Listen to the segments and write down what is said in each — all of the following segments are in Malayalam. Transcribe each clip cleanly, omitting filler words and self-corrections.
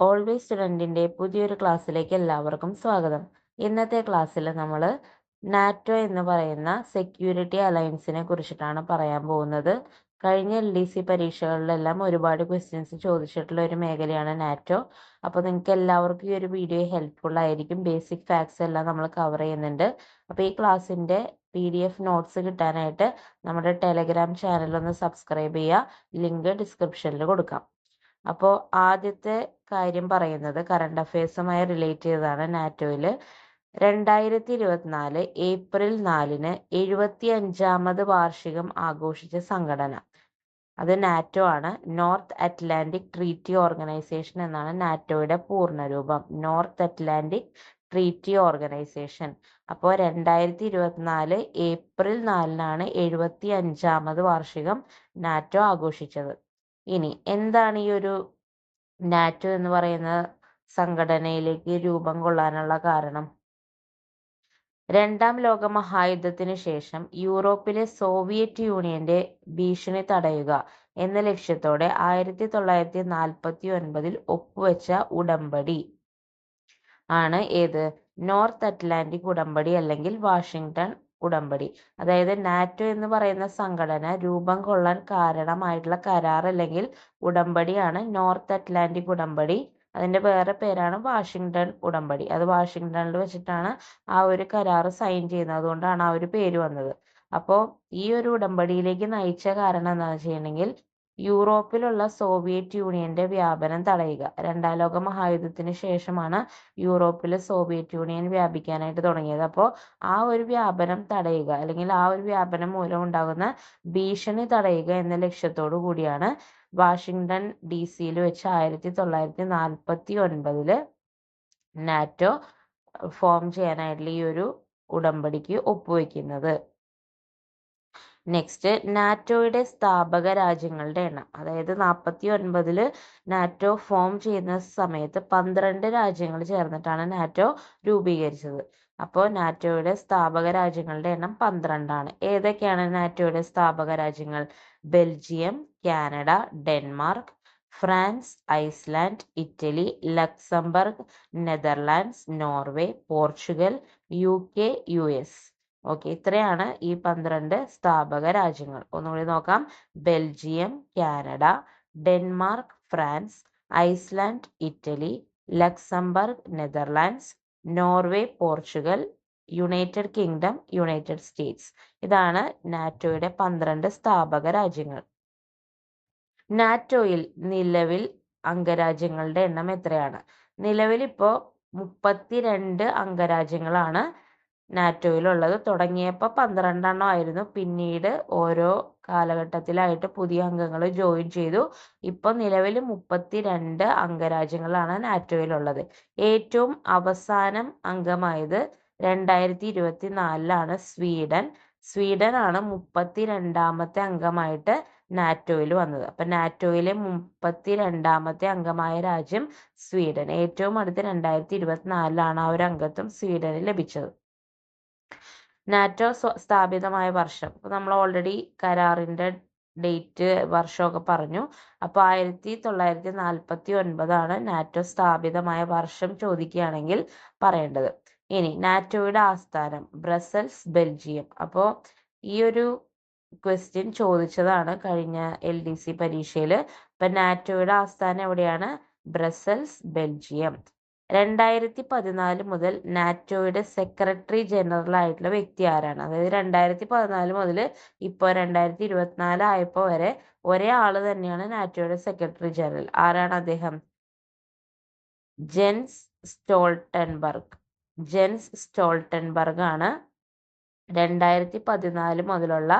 ഓൾവേസ് സ്റ്റുഡൻറ്റിൻ്റെ പുതിയൊരു ക്ലാസ്സിലേക്ക് എല്ലാവർക്കും സ്വാഗതം. ഇന്നത്തെ ക്ലാസ്സിൽ നമ്മൾ നാറ്റോ എന്ന് പറയുന്ന സെക്യൂരിറ്റി അലയൻസിനെ കുറിച്ചിട്ടാണ് പറയാൻ പോകുന്നത്. കഴിഞ്ഞ LDC പരീക്ഷകളിലെല്ലാം ഒരുപാട് ക്വസ്റ്റ്യൻസ് ചോദിച്ചിട്ടുള്ള ഒരു മേഖലയാണ് നാറ്റോ. അപ്പോൾ നിങ്ങൾക്ക് എല്ലാവർക്കും ഈ ഒരു വീഡിയോ ഹെൽപ്ഫുൾ ആയിരിക്കും. ബേസിക് ഫാക്ട്സ് എല്ലാം നമ്മൾ കവർ ചെയ്യുന്നുണ്ട്. അപ്പോൾ ഈ ക്ലാസ്സിൻ്റെ PDF നോട്ട്സ് കിട്ടാനായിട്ട് നമ്മുടെ ടെലഗ്രാം ചാനൽ ഒന്ന് സബ്സ്ക്രൈബ് ചെയ്യുക. ലിങ്ക് ഡിസ്ക്രിപ്ഷനിൽ കൊടുക്കാം. അപ്പോൾ ആദ്യത്തെ കാര്യം പറയുന്നത് കറണ്ട് അഫയേഴ്സുമായി റിലേറ്റ് ചെയ്തതാണ്. നാറ്റോയിൽ 2024 ഏപ്രിൽ 4-ന് 75ാമത് വാർഷികം ആഘോഷിച്ച സംഘടന അത് നാറ്റോ ആണ്. നോർത്ത് അറ്റ്ലാന്റിക് ട്രീറ്റി ഓർഗനൈസേഷൻ എന്നാണ് നാറ്റോയുടെ പൂർണ്ണരൂപം. North Atlantic treaty organisation. അപ്പോൾ 2024 ഏപ്രിൽ 4-നാണ് 75ാമത് വാർഷികം നാറ്റോ ആഘോഷിച്ചത്. ഇനി എന്താണ് ഈ ഒരു നാറ്റോ എന്ന് പറയുന്ന സംഘടനയിലേക്ക് രൂപം കൊള്ളാനുള്ള കാരണം? രണ്ടാം ലോക മഹായുദ്ധത്തിന് ശേഷം യൂറോപ്പിലെ സോവിയറ്റ് യൂണിയന്റെ ഭീഷണി തടയുക എന്ന ലക്ഷ്യത്തോടെ 1949 ഒപ്പുവെച്ച ഉടമ്പടി ആണ് ഏത്? നോർത്ത് അറ്റ്ലാന്റിക് ഉടമ്പടി അല്ലെങ്കിൽ വാഷിംഗ്ടൺ ഉടമ്പടി. അതായത് നാറ്റോ എന്ന് പറയുന്ന സംഘടന രൂപം കൊള്ളാൻ കാരണമായിട്ടുള്ള കരാർ അല്ലെങ്കിൽ ഉടമ്പടിയാണ് നോർത്ത് അറ്റ്ലാന്റിക് ഉടമ്പടി. അതിന്റെ വേറെ പേരാണ് വാഷിംഗ്ടൺ ഉടമ്പടി. അത് വാഷിംഗ്ടണിൽ വെച്ചിട്ടാണ് ആ ഒരു കരാർ സൈൻ ചെയ്യുന്നത്. അതുകൊണ്ടാണ് ആ ഒരു പേര് വന്നത്. അപ്പോൾ ഈ ഒരു ഉടമ്പടിയിലേക്ക് നയിച്ച കാരണം എന്താണെന്ന് വെച്ചിട്ടുണ്ടെങ്കിൽ യൂറോപ്പിലുള്ള സോവിയറ്റ് യൂണിയന്റെ വ്യാപനം തടയുക. രണ്ടാം ലോക മഹായുദ്ധത്തിന് ശേഷമാണ് യൂറോപ്പിലെ സോവിയറ്റ് യൂണിയൻ വ്യാപിക്കാനായിട്ട് തുടങ്ങിയത്. അപ്പോൾ ആ ഒരു വ്യാപനം തടയുക അല്ലെങ്കിൽ ആ ഒരു വ്യാപനം മൂലം ഉണ്ടാകുന്ന ഭീഷണി തടയുക എന്ന ലക്ഷ്യത്തോടു കൂടിയാണ് വാഷിംഗ്ടൺ DC-യിൽ വെച്ച് 1949 നാറ്റോ ഫോം ചെയ്യാനായിട്ടുള്ള ഈ ഒരു ഉടമ്പടിക്ക് ഒപ്പുവെക്കുന്നത്. നെക്സ്റ്റ്, നാറ്റോയുടെ സ്ഥാപക രാജ്യങ്ങളുടെ എണ്ണം. അതായത് 49 നാറ്റോ ഫോം ചെയ്യുന്ന സമയത്ത് 12 രാജ്യങ്ങൾ ചേർന്നിട്ടാണ് നാറ്റോ രൂപീകരിച്ചത്. അപ്പോൾ നാറ്റോയുടെ സ്ഥാപക രാജ്യങ്ങളുടെ എണ്ണം 12 ആണ്. ഏതൊക്കെയാണ് നാറ്റോയുടെ സ്ഥാപക രാജ്യങ്ങൾ? Belgium, Canada, Denmark, France, Iceland, Italy, Luxembourg, Netherlands, Norway, Portugal, UK, US. Okay, ഇത്രയാണ് ഈ 12 സ്ഥാപക രാജ്യങ്ങൾ. ഒന്നുകൂടി നോക്കാം. Belgium, Canada, Denmark, France, Iceland, Italy, Luxembourg, Netherlands, Norway, Portugal, United kingdom, United States. ഇതാണ് നാറ്റോയുടെ 12 സ്ഥാപക രാജ്യങ്ങൾ. നാറ്റോയിൽ നിലവിൽ അംഗരാജ്യങ്ങളുടെ എണ്ണം എത്രയാണ്? നിലവിൽ ഇപ്പോൾ 32 അംഗരാജ്യങ്ങളാണ് നാറ്റോയിലുള്ളത്. തുടങ്ങിയപ്പോൾ 12 ആയിരുന്നു. പിന്നീട് ഓരോ കാലഘട്ടത്തിലായിട്ട് പുതിയ അംഗങ്ങൾ ജോയിൻ ചെയ്തു. ഇപ്പോൾ നിലവിൽ 32 അംഗരാജ്യങ്ങളാണ് നാറ്റോയിലുള്ളത്. ഏറ്റവും അവസാനം അംഗമായത് 2024 സ്വീഡൻ. സ്വീഡൻ ആണ് 32ാമത്തെ അംഗമായിട്ട് നാറ്റോയിൽ വന്നത്. അപ്പൊ നാറ്റോയിലെ 32ാമത്തെ അംഗമായ രാജ്യം സ്വീഡൻ. ഏറ്റവും അടുത്ത് 2024 ആ ഒരു അംഗത്വം സ്വീഡന് ലഭിച്ചത്. നാറ്റോ സ്ഥാപിതമായ വർഷം. നമ്മൾ ഓൾറെഡി കരാറിന്റെ ഡേറ്റ് വർഷമൊക്കെ പറഞ്ഞു. അപ്പോൾ 1949 നാറ്റോ സ്ഥാപിതമായ വർഷം ചോദിക്കുകയാണെങ്കിൽ പറയേണ്ടത്. ഇനി നാറ്റോയുടെ ആസ്ഥാനം ബ്രസൽസ്, ബെൽജിയം. അപ്പോൾ ഈ ഒരു ക്വസ്റ്റ്യൻ ചോദിച്ചതാണ് കഴിഞ്ഞ LDC പരീക്ഷയിൽ. ഇപ്പൊ നാറ്റോയുടെ ആസ്ഥാനം എവിടെയാണ്? Brussels, Belgium. 2014 മുതൽ നാറ്റോയുടെ സെക്രട്ടറി ജനറൽ ആയിട്ടുള്ള വ്യക്തി ആരാണ്? അതായത് 2014 മുതൽ ഇപ്പോൾ 2024 ആയപ്പോൾ വരെ ഒരേ ആള് തന്നെയാണ് നാറ്റോയുടെ സെക്രട്ടറി ജനറൽ. ആരാണ് അദ്ദേഹം? Gents Stoltenberg. ജെൻസ് സ്റ്റോൾട്ടൻബർഗ് ആണ് 2014 മുതലുള്ള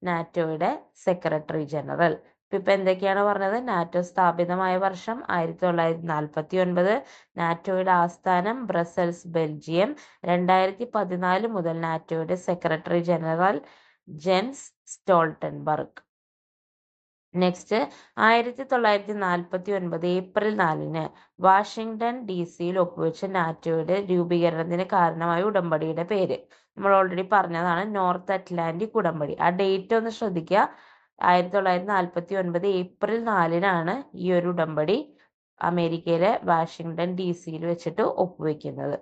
നാറ്റോയുടെ സെക്രട്ടറി ജനറൽ. ഇപ്പൊ എന്തൊക്കെയാണ് പറഞ്ഞത്? നാറ്റോ സ്ഥാപിതമായ വർഷം 1949, നാറ്റോയുടെ ആസ്ഥാനം ബ്രസൽസ്, ബെൽജിയം. 2014 മുതൽ നാറ്റോയുടെ secretary general Jens Stoltenberg. Next, 1949 April 4-ന് വാഷിംഗ്ടൺ DC-യിൽ ഒപ്പുവെച്ച നാറ്റോയുടെ രൂപീകരണത്തിന് കാരണമായ ഉടമ്പടിയുടെ പേര് നമ്മൾ ഓൾറെഡി പറഞ്ഞതാണ്, നോർത്ത് അറ്റ്ലാന്റിക് ഉടമ്പടി. ആ ഡേറ്റ് ഒന്ന് ശ്രദ്ധിക്കുക. 1949 ഏപ്രിൽ 4-നാണ് ഈ ഒരു ഉടമ്പടി അമേരിക്കയിലെ വാഷിങ്ടൺ DC വെച്ചിട്ട് ഒപ്പുവെക്കുന്നത്.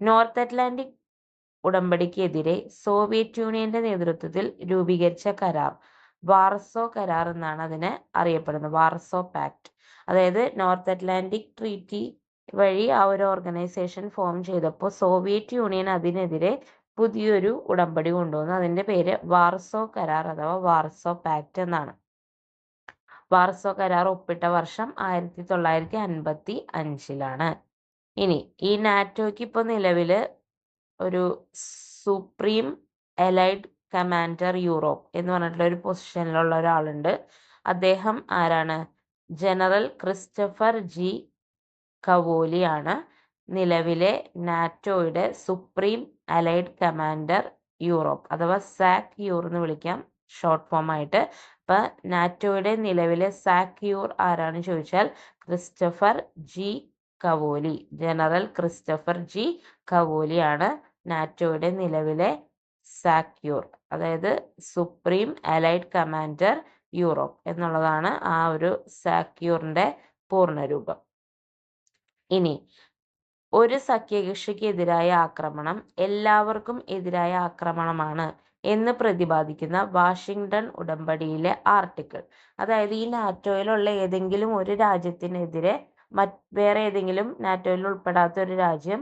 നോർത്ത് അറ്റ്ലാന്റിക് ഉടമ്പടിക്കെതിരെ സോവിയറ്റ് യൂണിയന്റെ നേതൃത്വത്തിൽ രൂപീകരിച്ച കരാർ വാർസോ കരാർ എന്നാണ് അതിനെ അറിയപ്പെടുന്നത്. Warsaw pact. അതായത് നോർത്ത് അറ്റ്ലാന്റിക് ട്രീറ്റി വഴി ആ ഒരു ഓർഗനൈസേഷൻ ഫോം ചെയ്തപ്പോൾ സോവിയറ്റ് യൂണിയൻ അതിനെതിരെ പുതിയൊരു ഉടമ്പടി കൊണ്ടുവന്നു. അതിന്റെ പേര് വാർസോ കരാർ അഥവാ വാർസോ പാക്ട് എന്നാണ്. വാർസോ കരാർ ഒപ്പിട്ട വർഷം 1955-ലാണ്. ഇനി ഈ നാറ്റോയ്ക്ക് ഇപ്പൊ നിലവില് ഒരു സുപ്രീം എലൈഡ് കമാൻഡർ യൂറോപ്പ് എന്ന് പറഞ്ഞിട്ടുള്ള ഒരു പൊസിഷനിലുള്ള ഒരാളുണ്ട്. അദ്ദേഹം ആരാണ്? ജനറൽ ക്രിസ്റ്റഫർ ജി കവോലി ആണ് നിലവിലെ നാറ്റോയുടെ സുപ്രീം അലൈഡ് കമാൻഡർ യൂറോപ്പ് അഥവാ സാക്യൂർ എന്ന് വിളിക്കാം ഷോർട്ട് ഫോം ആയിട്ട്. അപ്പൊ നാറ്റോയുടെ നിലവിലെ സാക്യൂർ ആരാണ് ചോദിച്ചാൽ Christopher G Cavoli. General Christopher G Cavoli ആണ് നാറ്റോയുടെ നിലവിലെ സാക്യൂർ, അതായത് സുപ്രീം അലൈഡ് കമാൻഡർ യൂറോപ്പ് എന്നുള്ളതാണ് ആ ഒരു സാക്യൂറിന്റെ പൂർണ്ണരൂപം. ഇനി ഒരു സഖ്യകക്ഷിക്കെതിരായ ആക്രമണം എല്ലാവർക്കും എതിരായ ആക്രമണമാണ് എന്ന് പ്രതിപാദിക്കുന്ന വാഷിങ്ടൺ ഉടമ്പടിയിലെ ആർട്ടിക്കിൾ. അതായത് ഈ നാറ്റോയിലുള്ള ഏതെങ്കിലും ഒരു രാജ്യത്തിനെതിരെ വേറെ ഏതെങ്കിലും നാറ്റോയിൽ ഉൾപ്പെടാത്ത ഒരു രാജ്യം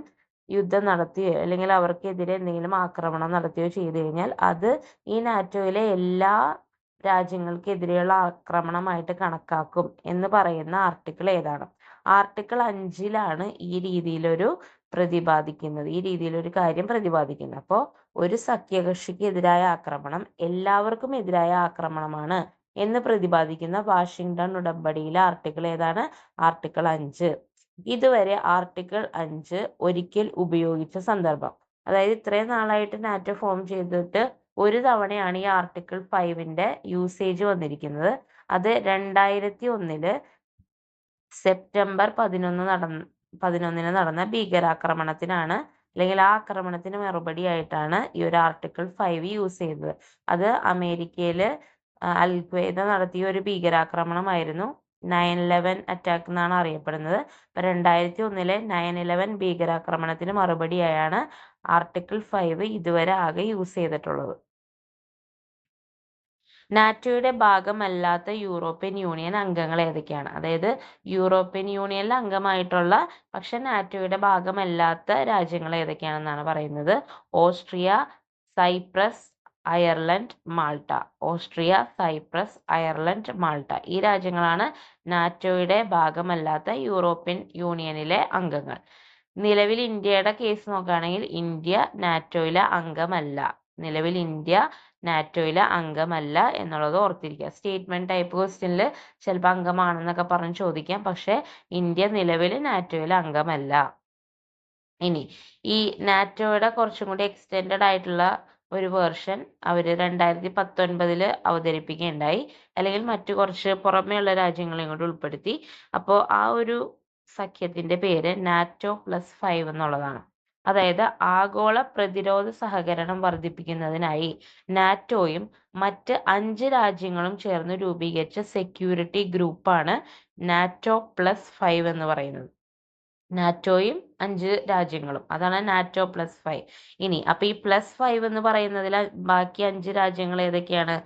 യുദ്ധം നടത്തുകയോ അല്ലെങ്കിൽ അവർക്കെതിരെ എന്തെങ്കിലും ആക്രമണം നടത്തുകയോ ചെയ്തു കഴിഞ്ഞാൽ അത് ഈ നാറ്റോയിലെ എല്ലാ രാജ്യങ്ങൾക്കെതിരെയുള്ള ആക്രമണമായിട്ട് കണക്കാക്കും എന്ന് പറയുന്ന ആർട്ടിക്കിൾ ഏതാണ്? ആർട്ടിക്കിൾ 5-ലാണ് ഈ രീതിയിലൊരു കാര്യം പ്രതിപാദിക്കുന്നത്. അപ്പോൾ ഒരു സഖ്യകക്ഷിക്ക് എതിരായ ആക്രമണം എല്ലാവർക്കും എതിരായ ആക്രമണമാണ് എന്ന് പ്രതിപാദിക്കുന്ന വാഷിങ്ടൺ ഉടമ്പടിയിലെ ആർട്ടിക്കിൾ ഏതാണ്? ആർട്ടിക്കിൾ 5. ഇതുവരെ ആർട്ടിക്കിൾ 5 ഒരിക്കൽ ഉപയോഗിച്ച സന്ദർഭം, അതായത് ഇത്രയും നാളായിട്ട് നാറ്റോ ഫോം ചെയ്തിട്ട് ഒരു തവണയാണ് ഈ ആർട്ടിക്കിൾ 5ന്റെ യൂസേജ് വന്നിരിക്കുന്നത്. അത് 2001 സെപ്റ്റംബർ 11 നടന്ന ഭീകരാക്രമണത്തിനാണ്, അല്ലെങ്കിൽ ആ ആക്രമണത്തിന് മറുപടിയായിട്ടാണ് ഈ ഒരു ആർട്ടിക്കിൾ 5 യൂസ് ചെയ്തത്. അത് അമേരിക്കയില് അൽ-ഖ്വയ്ദ നടത്തിയ ഒരു ഭീകരാക്രമണമായിരുന്നു. 9/11 അറ്റാക്ക് എന്നാണ് അറിയപ്പെടുന്നത്. 2001 9/11 ഭീകരാക്രമണത്തിന് മറുപടിയായാണ് ആർട്ടിക്കിൾ 5 ഇതുവരെ ആകെ യൂസ് ചെയ്തിട്ടുള്ളത്. നാറ്റോയുടെ ഭാഗമല്ലാത്ത യൂറോപ്യൻ യൂണിയൻ അംഗങ്ങൾ ഏതൊക്കെയാണ്? അതായത് യൂറോപ്യൻ യൂണിയനിൽ അംഗമായിട്ടുള്ള പക്ഷെ നാറ്റോയുടെ ഭാഗമല്ലാത്ത രാജ്യങ്ങൾ ഏതൊക്കെയാണെന്നാണ് പറയുന്നത്. Austria, Cyprus, Ireland, Malta. Austria, Cyprus, Ireland, Malta. ഈ രാജ്യങ്ങളാണ് നാറ്റോയുടെ ഭാഗമല്ലാത്ത യൂറോപ്യൻ യൂണിയനിലെ അംഗങ്ങൾ. നിലവിൽ ഇന്ത്യയുടെ കേസ് നോക്കുകയാണെങ്കിൽ ഇന്ത്യ നാറ്റോയിലെ അംഗമല്ല. എന്നുള്ളത് ഓർത്തിരിക്കുക. സ്റ്റേറ്റ്മെന്റ് ടൈപ്പ് ക്വസ്റ്റ്യനിൽ ചിലപ്പോൾ അംഗമാണെന്നൊക്കെ പറഞ്ഞ് ചോദിക്കാം. പക്ഷെ ഇന്ത്യ നിലവിൽ നാറ്റോയിലെ അംഗമല്ല. ഇനി ഈ നാറ്റോയുടെ കുറച്ചും കൂടി എക്സ്റ്റെൻഡഡ് ആയിട്ടുള്ള ഒരു വേർഷൻ അവർ 2019 അവതരിപ്പിക്കുകയുണ്ടായി, അല്ലെങ്കിൽ മറ്റു കുറച്ച് പുറമേയുള്ള രാജ്യങ്ങളെയും കൂടി ഉൾപ്പെടുത്തി. അപ്പോൾ ആ ഒരു സഖ്യത്തിന്റെ പേര് NATO+5 എന്നുള്ളതാണ്. അതായത് ആഗോള പ്രതിരോധ സഹകരണം വർദ്ധിപ്പിക്കുന്നതിനായി നാറ്റോയും മറ്റ് 5 രാജ്യങ്ങളും ചേർന്ന് രൂപീകരിച്ച സെക്യൂരിറ്റി ഗ്രൂപ്പാണ് NATO+5 എന്ന് പറയുന്നത്. നാറ്റോയും 5 രാജ്യങ്ങളും, അതാണ് NATO+5. ഇനി അപ്പൊ ഈ +5 എന്ന് പറയുന്നതിൽ ബാക്കി 5 രാജ്യങ്ങൾ ഏതൊക്കെയാണ്?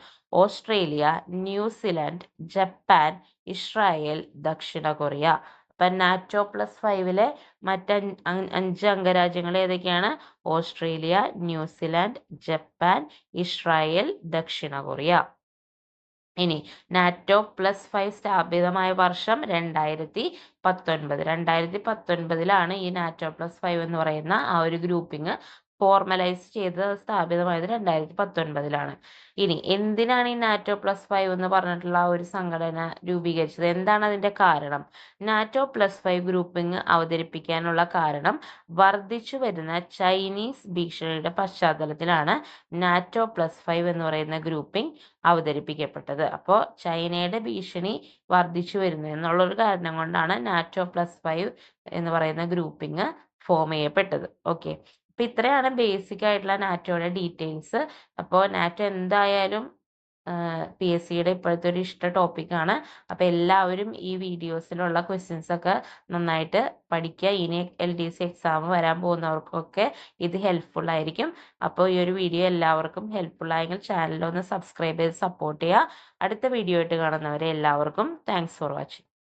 ഓസ്ട്രേലിയ, ന്യൂസിലാൻഡ്, ജപ്പാൻ, ഇസ്രായേൽ, ദക്ഷിണ കൊറിയ. അപ്പൊ NATO+5 മറ്റ് 5 അംഗരാജ്യങ്ങൾ ഏതൊക്കെയാണ്? ഓസ്ട്രേലിയ, ന്യൂസിലാൻഡ്, ജപ്പാൻ, ഇസ്രായേൽ, ദക്ഷിണ കൊറിയ. ഇനി NATO+5 സ്ഥാപിതമായ വർഷം 2019. 2019 ഈ NATO+5 എന്ന് പറയുന്ന ആ ഒരു ഗ്രൂപ്പിംഗ് ഫോർമലൈസ് ചെയ്ത് സ്ഥാപിതമായത് 2019. ഇനി എന്തിനാണ് ഈ NATO+5 എന്ന് പറഞ്ഞിട്ടുള്ള ആ ഒരു സംഘടന രൂപീകരിച്ചത്? എന്താണ് അതിന്റെ കാരണം? NATO+5 ഗ്രൂപ്പിംഗ് അവതരിപ്പിക്കാനുള്ള കാരണം വർദ്ധിച്ചു വരുന്ന ചൈനീസ് ഭീഷണിയുടെ പശ്ചാത്തലത്തിലാണ് NATO+5 എന്ന് പറയുന്ന ഗ്രൂപ്പിംഗ് അവതരിപ്പിക്കപ്പെട്ടത്. അപ്പോൾ ചൈനയുടെ ഭീഷണി വർദ്ധിച്ചു വരുന്നത് എന്നുള്ളൊരു കാരണം കൊണ്ടാണ് NATO+5 എന്ന് പറയുന്ന ഗ്രൂപ്പിംഗ് ഫോം ചെയ്യപ്പെട്ടത്. ഓക്കെ, അപ്പൊ ഇത്രയാണ് ബേസിക് ആയിട്ടുള്ള നാറ്റോയുടെ ഡീറ്റെയിൽസ്. അപ്പോൾ നാറ്റോ എന്തായാലും PSCയുടെ ഇപ്പോഴത്തെ ഒരു ഇഷ്ട ടോപ്പിക്കാണ്. അപ്പോൾ എല്ലാവരും ഈ വീഡിയോസിലുള്ള ക്വസ്റ്റ്യൻസ് ഒക്കെ നന്നായിട്ട് പഠിക്കുക. ഇനി LDC എക്സാം വരാൻ പോകുന്നവർക്കൊക്കെ ഇത് ഹെൽപ്ഫുൾ ആയിരിക്കും. അപ്പോൾ ഈ ഒരു വീഡിയോ എല്ലാവർക്കും ഹെൽപ്ഫുൾ ആയെങ്കിൽ ചാനൽ ഒന്ന് സബ്സ്ക്രൈബ് ചെയ്ത് സപ്പോർട്ട് ചെയ്യുക. അടുത്ത വീഡിയോ ആയിട്ട് കാണുന്നവരെ എല്ലാവർക്കും താങ്ക്സ് ഫോർ വാച്ചിങ്.